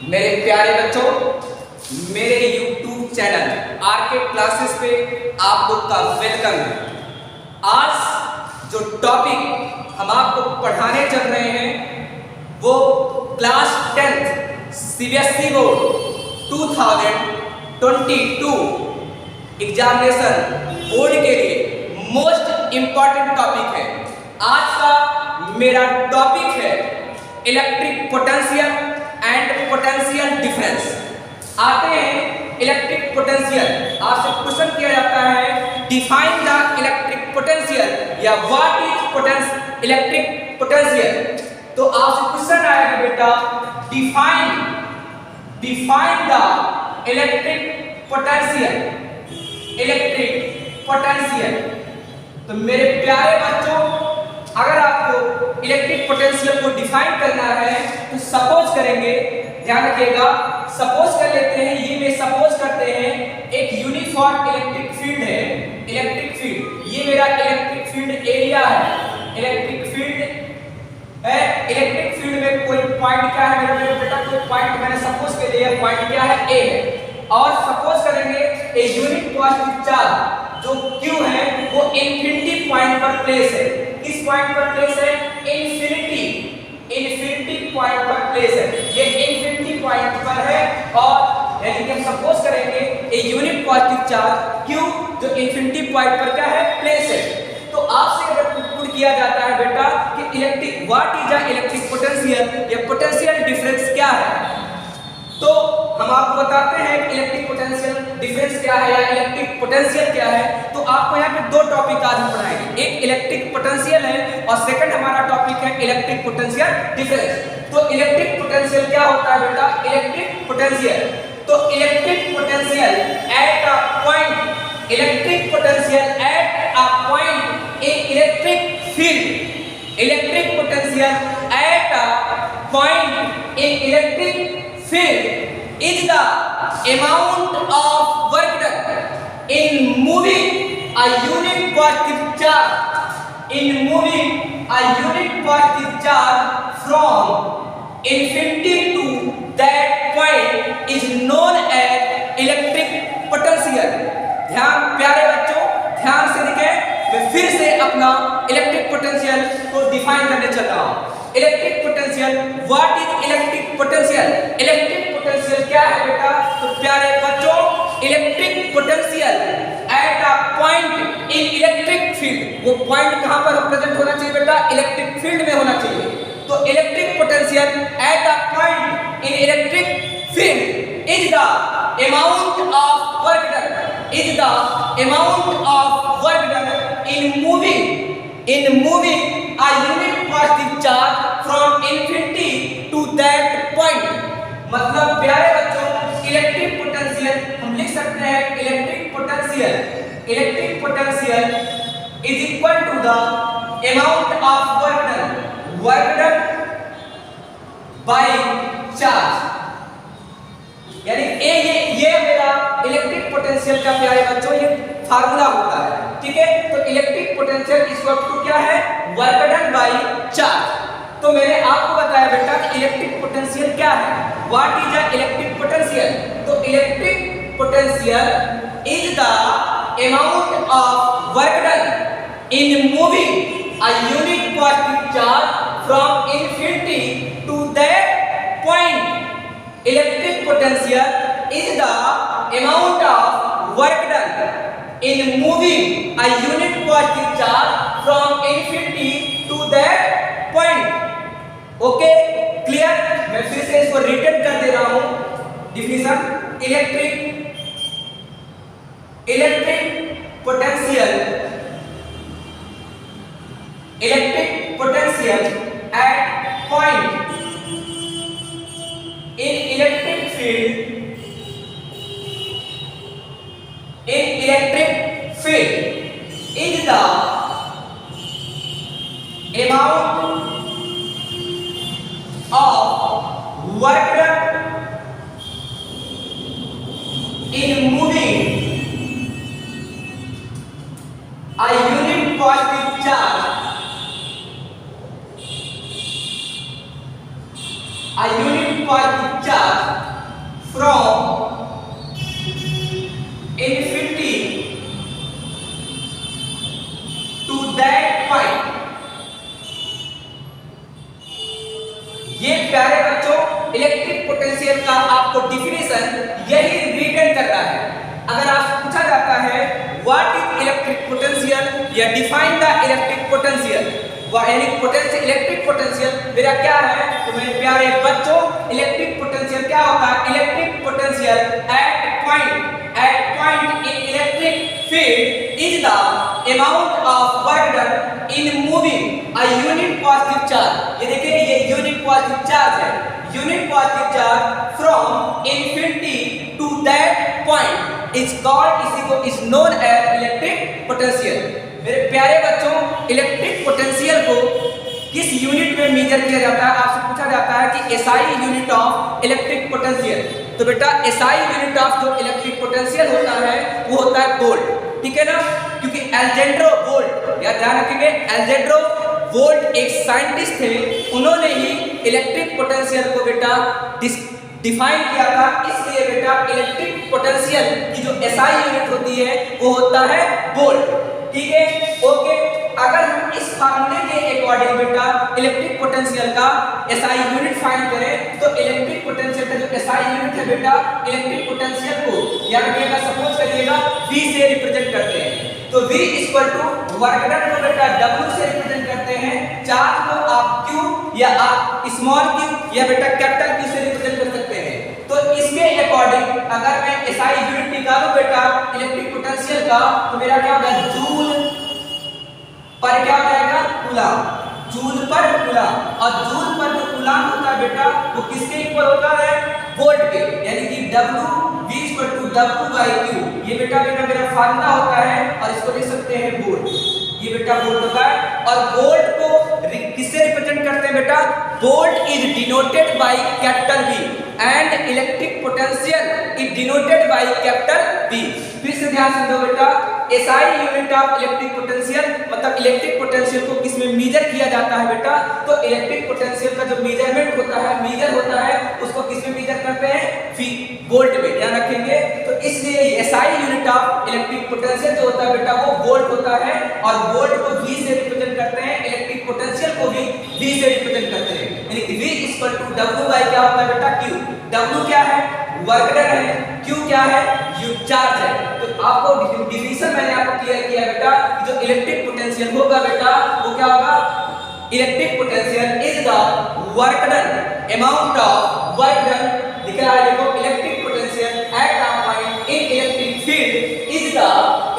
मेरे प्यारे बच्चों, मेरे YouTube चैनल आरके क्लासेस पे आप लोग का वेलकम है। आज जो टॉपिक हम आपको पढ़ाने चल रहे हैं वो class 10th CBSE board 2022 examination board के लिए मोस्ट इंपॉर्टेंट टॉपिक है। आज का मेरा टॉपिक है electric potential and potential difference. आते हैं इलेक्ट्रिक पोटेंशियल। आपसे क्वेश्चन किया जाता है डिफाइन द इलेक्ट्रिक पोटेंशियल या व्हाट इज इलेक्ट्रिक पोटेंशियल। तो आपसे क्वेश्चन आएगा बेटा define the electric potential. Electric potential. तो मेरे प्यारे बच्चों, अगर आपको इलेक्ट्रिक पोटेंशियल को डिफाइन करना है तो सपोज करेंगे, ध्यान रखिएगा, सपोज कर लेते हैं, ये में सपोज करते हैं एक यूनिफॉर्म इलेक्ट्रिक फील्ड है। इलेक्ट्रिक फील्ड, ये मेरा इलेक्ट्रिक फील्ड एरिया है। इलेक्ट्रिक फील्ड है। इलेक्ट्रिक फील्ड में कोई पॉइंट क्या है मेरे बेटा, कोई पॉइंट मैंने सपोज कर लिया, पॉइंट क्या है ए है। और सपोज करेंगे ए यूनिट पॉजिटिव चार्ज जो Q है वो इंफिनिटी पॉइंट पर प्लेस है। किस पॉइंट पर प्लेस है? इंफिनिटी पॉइंट पर प्लेस है। ये इंफिनिटी पॉइंट पर है और यानी कि हम सपोज करेंगे a unit positive charge Q जो इंफिनिटी पॉइंट पर क्या है? प्लेस है। तो आपसे अगर पुट किया जाता है बेटा कि electric what is the electric potential या पोटेंशियल डिफरेंस क्या है, तो हम आपको बताते हैं कि इलेक्ट्रिक पोटेंशियल डिफरेंस क्या है या इलेक्ट्रिक पोटेंशियल क्या है। तो आपको यहाँ पे दो टॉपिक आज हम पढ़ाएंगे, एक इलेक्ट्रिक पोटेंशियल है और सेकंड हमारा टॉपिक है इलेक्ट्रिक पोटेंशियल डिफरेंस। तो इलेक्ट्रिक पोटेंशियल क्या होता है बेटा? इलेक्ट्रिक पोटेंशियल, तो electric potential at a point, electric potential at a point in electric field, electric potential at a point in electric field is the amount of work done in moving a unit positive charge, in moving a unit positive charge from infinity to that point is known as electric potential। ध्यान प्यारे बच्चों, ध्यान से देखें, मैं फिर से अपना इलेक्ट्रिक पोटेंशियल को डिफाइन करने चल रहा हूं। Electric potential, what is electric potential? Electric potential क्या है बेटा? तो प्यारे बच्चों, electric potential at a point in electric field, वो पॉइंट कहां पर प्रेजेंट होना चाहिए बेटा? इलेक्ट्रिक फील्ड में होना चाहिए। तो electric potential at a point in electric field is the amount of work done, is the amount of work done in moving a unit positive charge from infinity to that point। मतलब प्यारे बच्चों, electric potential हम लिख सकते हैं electric potential is equal to the amount of work done by charge. यानी ये मेरा इलेक्ट्रिक पोटेंशियल का प्यारे बच्चों ये फार्मूला होता है, ठीक है। तो इलेक्ट्रिक पोटेंशियल इक्वल टू क्या है? Work done by charge. तो मैंने आपको बताया बेटा कि इलेक्ट्रिक पोटेंशियल क्या है, what is the electric potential. तो electric potential is the amount of work done in moving a unit positive charge from infinity to that point. Electric potential is the amount of work done in moving a unit positive charge from infinity to that point। Okay, clear? मैं फिर से इसको return कर दे रहा हूँ। Definition, electric potential at point in electric field is the amount of work done in moving a unit positive charge a unit positive charge from infinity to that point। ये प्यारे बच्चों इलेक्ट्रिक पोटेंशियल का आपको definition यही return कर रहा है। अगर आपसे पूछा जाता है व्हाट इज इलेक्ट्रिक पोटेंशियल या डिफाइन द इलेक्ट्रिक पोटेंशियल, यानी पोटेंशियल इलेक्ट्रिक पोटेंशियल मेरा क्या है, तो मेरे प्यारे बच्चों इलेक्ट्रिक पोटेंशियल क्या होता है, electric potential at point in electric field is the amount of work done in moving a unit positive charge. ये देखिए ये यूनिट पॉजिटिव चार्ज है, unit positive charge from infinity to that point is called is known as electric potential. मेरे प्यारे बच्चों electric potential को किस unit में मेजर किया जाता है, आपसे पूछा जाता है कि SI unit of electric potential. तो बेटा एसआई यूनिट ऑफ जो इलेक्ट्रिक पोटेंशियल होता है वो होता है वोल्ट, ठीक है ना, क्योंकि एल्जेंड्रो वोल्ट, या ध्यान रखेंगे एल्जेंड्रो वोल्ट एक साइंटिस्ट थे, उन्होंने ही इलेक्ट्रिक पोटेंशियल को बेटा डिफाइन किया था। इसलिए बेटा इलेक्ट्रिक पोटेंशियल की जो एसआई यूनिट होती है वो होता है वोल्ट, ठीक है, ओके। अगर हम इस फार्मूले के अकॉर्डिंग बेटा इलेक्ट्रिक पोटेंशियल का एसआई यूनिट फाइंड करें तो इलेक्ट्रिक पोटेंशियल का जो एसआई यूनिट है बेटा इलेक्ट्रिक पोटेंशियल को याद रखिएगा, सपोज करिएगा V से रिप्रेजेंट करते हैं, तो V equal to work done को बेटा W से रिप्रेजेंट करते हैं, चार्ज को आप Q या आप स्मॉल q या बेटा कैपिटल Q से रिप्रेजेंट कर सकते हैं। तो इसके अकॉर्डिंग अगर मैं एसआई यूनिट निकालूं बेटा इलेक्ट्रिक पोटेंशियल का तो मेरा क्या होगा, जूल पर क्या हो जाएगा, कूलम, जूल पर कूलम। और जूल पर जो कूलम होता है बेटा वो किसके इक्वल होता है, वोल्ट के, यानी कि W V/W/Q। ये बेटा मेरा फार्मूला होता है और इसको लिख सकते हैं वोल्ट, ये बेटा वोल्ट होता है। और वोल्ट को किससे रिप्रेजेंट करते हैं बेटा, volt is denoted by capital V and electric potential is denoted by capital V। फिर से ध्यान से दो बेटा, SI unit of electric potential मतलब इलेक्ट्रिक पोटेंशियल को किसमें मेजर किया जाता है बेटा, तो इलेक्ट्रिक पोटेंशियल का जो मेजरमेंट होता है, मेजर होता है उसको किसमें मेजर करते हैं, वोल्ट में, ध्यान रखेंगे। तो इसलिए SI unit of electric potential जो होता है बेटा वो वोल्ट होता है, और वोल्ट को V से रिप्रेजेंट करते हैं, इलेक्ट्रिक पोटेंशियल को भी V से रिप्रेजेंट करते हैं, यानी कि V equal to W by क्या होता है बेटा Q। W क्या है, वर्क डन है, Q क्या है, यू चार्ज है। तो आपको डिफिनेशन मैंने आपको क्लियर किया बेटा कि जो इलेक्ट्रिक पोटेंशियल होगा बेटा वो क्या होगा, electric potential is the work done amount of work done, लिख रहा है देखो, electric potential at a point in electric field is the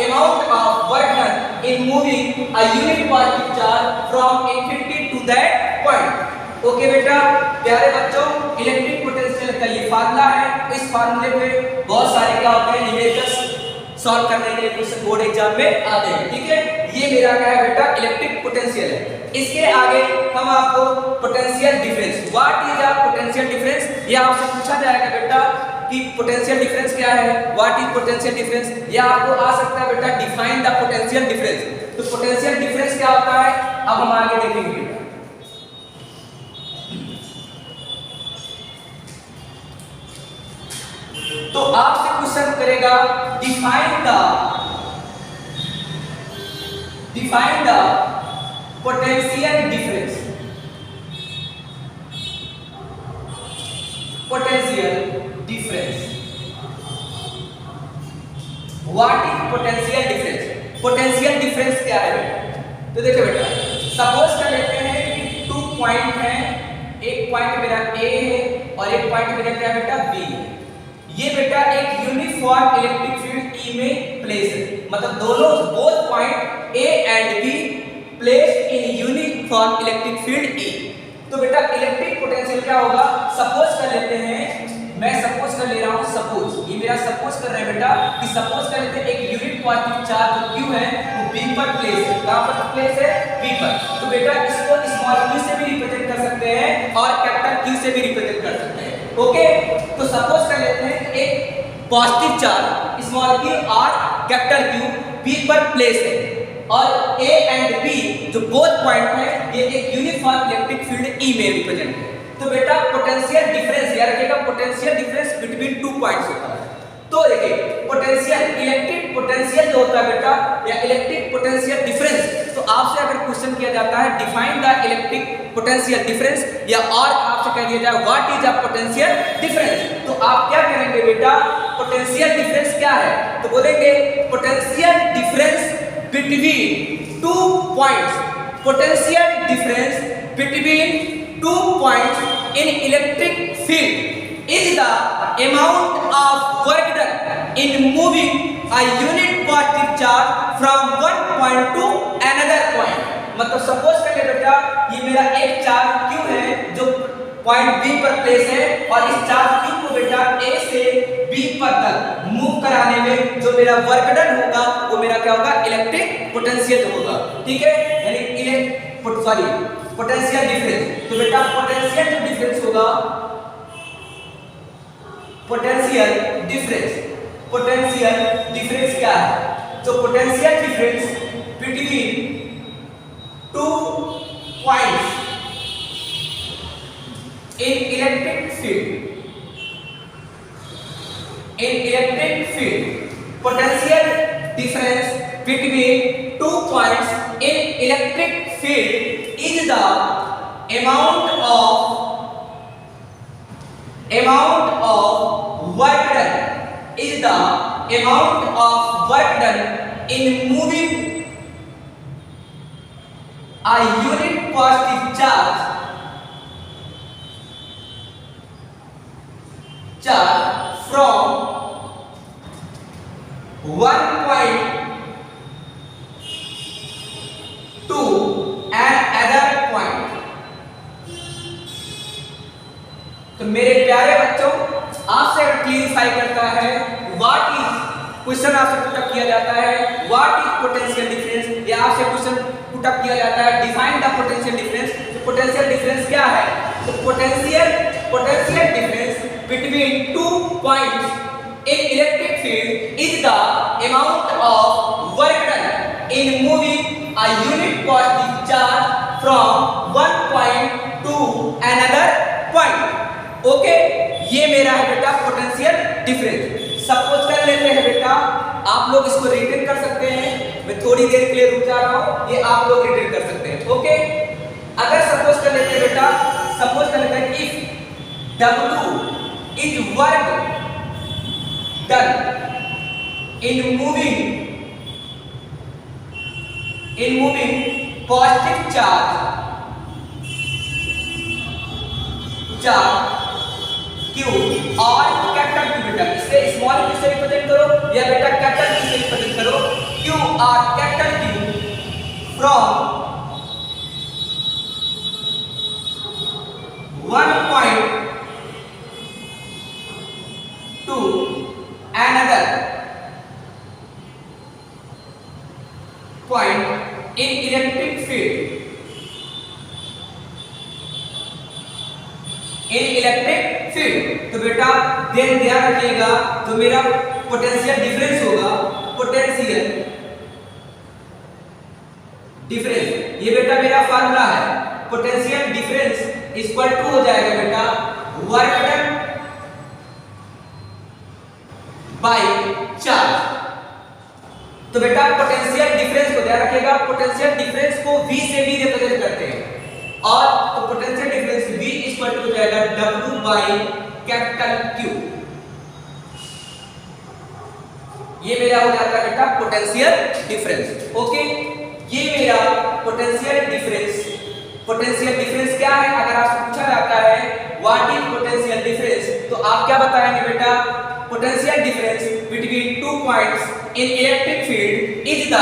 amount of work done in moving a unit positive charge from infinity to that point. Okay बेटा प्यारे बच्चों electric potential का ये formula है, इस फार्मूले पे बहुत सारे क्या होते हैं, न्यूमेरिकल्स सॉल्व करने के लिए क्वेश्चन बोर्ड एग्जाम में आते हैं, ठीक है। ये मेरा क्या है बेटा इलेक्ट्रिक पोटेंशियल है। इसके आगे हम आपको potential difference, what is a potential difference, ये आपसे पूछा जाएगा बेटा कि पोटेंशियल डिफरेंस क्या है, व्हाट इज पोटेंशियल डिफरेंस, या आपको आ सकता है बेटा डिफाइन द पोटेंशियल डिफरेंस। तो पोटेंशियल डिफरेंस क्या होता है अब हम आगे देखेंगे। तो आपसे क्वेश्चन करेगा define the potential difference, potential difference, what is potential difference, potential difference क्या है बेटा। तो देखो बेटा सपोज कर लेते हैं कि 2 पॉइंट हैं, एक पॉइंट मेरा A है और एक पॉइंट मेरा क्या बेटा B है। ये बेटा एक यूनिफॉर्म इलेक्ट्रिक फील्ड E में प्लेस है, मतलब दोनों both point A and B placed in uniform electric field E। तो बेटा इलेक्ट्रिक पोटेंशियल क्या होगा, सपोज कर लेते हैं, मैं सपोज कर ले रहा हूं, सपोज ये मेरा सपोज कर रहे हैं बेटा कि सपोज कर लेते हैं एक यूनिट पॉजिटिव चार्ज जो Q है वो B पर प्लेस है, कहां पर प्लेस है, B पर। तो बेटा इसको स्मॉल q से भी रिप्रेजेंट कर सकते हैं और कैपिटल Q से भी रिप्रेजेंट कर सकते हैं, ओके। तो सपोज कर लेते हैं एक पॉजिटिव चार्ज स्मॉल q और कैपिटल Q B पर प्लेस है और A एंड B जो बोथ पॉइंट है ये एक यूनिफॉर्म इलेक्ट्रिक फील्ड E में रिप्रेजेंट है। तो तो बेटा पोटेंशियल डिफरेंस याद रखिएगा, पोटेंशियल डिफरेंस बिटवीन 2 पॉइंट्स होता है। तो देखिए पोटेंशियल, इलेक्ट्रिक पोटेंशियल जो होता है बेटा या इलेक्ट्रिक पोटेंशियल डिफरेंस, तो आपसे अगर क्वेश्चन किया जाता है define the electric potential difference, या और आपसे कह दिया जाए what is a potential difference, तो आप क्या करेंगे बेटा, पोटेंशियल डिफरेंस क्या है, तो बोलेंगे potential difference between 2 points, potential difference between 2 points in electric field is the amount of work done in moving a unit positive charge from one point to another point। मतलब suppose कर ले बेटा ये मेरा एक चार्ज Q है जो point B पर प्लेस है, और इस चार्ज Q को बेटा A से B पर तक मूव कराने में जो मेरा वर्क डन होगा वो मेरा क्या होगा, इलेक्ट्रिक पोटेंशियल होगा। ठीक है, यानी पोटेंशियल डिफरेंस। तो बेटा पोटेंशियल जो डिफरेंस होगा, पोटेंशियल डिफरेंस क्या है, तो potential difference between 2 points in electric field, potential difference between 2 points in electric field is the amount of work done, is the amount of work done in moving a unit positive charge from one point to another point। तो मेरे प्यारे बच्चों आपसे clarify करता है what is, question आपसे put up किया जाता है व्हाट इज पोटेंशियल डिफरेंस, या आपसे क्वेश्चन पुट अप किया जाता है डिफाइन द पोटेंशियल डिफरेंस। तो पोटेंशियल डिफरेंस क्या है, तो potential difference between 2 points in electric field is the amount of work done in moving a unit positive charge from one point to another point. Okay, ये मेरा है बेटा potential difference. Suppose कर लेते हैं बेटा, आप लोग इसको रिटर्न कर सकते हैं, मैं थोड़ी देर के लिए रुक जा रहा हूं, ये आप लोग रिटर्न कर सकते हैं। ओके, अगर सपोज कर लेते हैं बेटा, सपोज कर लेते हैं if W is work done in moving positive charge Q और कैपिटल Q बेटा, इसे स्मॉल Q से रिप्रेजेंट करो या बेटा कैपिटल Q से रिप्रेजेंट करो, Q और capital Q from one point to another point in electric field, तो बेटा ध्यान रखिएगा, जो मेरा पोटेंशियल डिफरेंस होगा, पोटेंशियल डिफरेंस, ये बेटा मेरा फार्मूला है, पोटेंशियल डिफरेंस इक्वल टू हो जाएगा बेटा वर्क डन बाय चार्ज। तो बेटा पोटेंशियल डिफरेंस को ध्यान रखिएगा, पोटेंशियल डिफरेंस को V से भी रिप्रेजेंट करते हैं, और तो potential difference V equal to हो जाएगा W बाय कैपिटल Q। ये मेरा हो जाता है बेटा पोटेंशियल डिफरेंस। ओके, ये मेरा पोटेंशियल डिफरेंस क्या है, अगर आपसे पूछा जाता है व्हाट इज पोटेंशियल डिफरेंस, तो आप क्या बताएंगे बेटा, potential difference between 2 points in electric field is the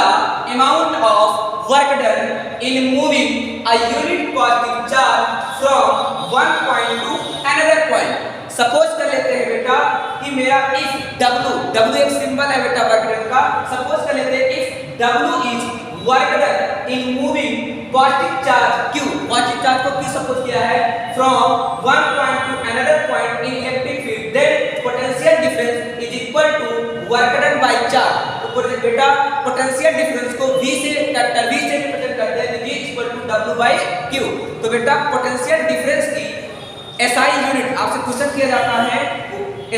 amount of work done in moving a unit positive charge from one point to another point. Suppose कर लेते हैं बेटा कि मेरा इफ W एक सिंबल है बेटा वर्क डन का, सपोज कर लेते हैं if W is work done in moving positive charge Q, positive charge को Q सपोज किया है from one point to another point in electric field, then potential difference is equal to work done by charge. तो बेटा potential difference को V से capital V से represent करते हैं, V equal to W by Q। तो बेटा potential difference की किया जाता है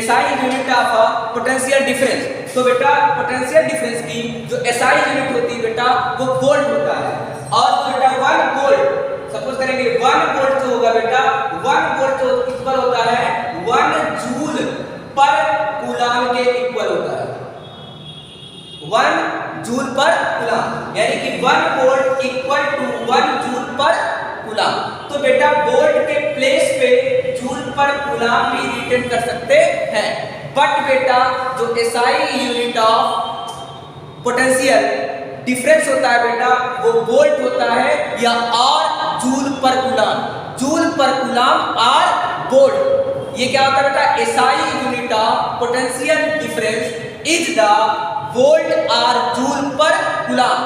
SI unit of potential difference. तो बेटा पोटेंशियल डिफरेंस की जो एसआई यूनिट होती है बेटा वो वोल्ट होता है। और बेटा 1 वोल्ट सपोज करेंगे 1 वोल्ट जो होगा बेटा 1 वोल्ट जो इक्वल होता है 1 जूल पर कूलाम के इक्वल होता है। 1 जूल पर कूलाम यानी कि 1 volt equal to 1 joule per coulomb. तो बेटा वोल्ट के प्लेस पे जूल पर कूलाम भी रिटर्न कर सकते हैं। बट बेटा जो SI unit of potential difference होता है बेटा वो वोल्ट होता है या और joule per coulomb, joule per coulomb और वोल्ट। ये क्या होता है बेटा SI unit of potential difference is the volt और joule per coulomb.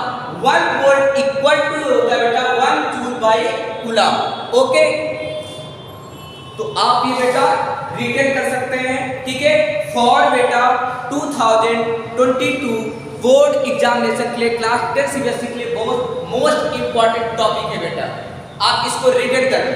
1 volt equal to होता है बेटा 1 जूल बाय कूलाम। ओके, तो आप ये बेटा रिटर्न कर सकते हैं। ठीक है, फॉर बेटा 2022 बोर्ड एग्जामिनेशन के लिए क्लास 10 सीबीएसई के लिए बहुत मोस्ट इंपॉर्टेंट टॉपिक है बेटा, आप इसको रिटर्न करें।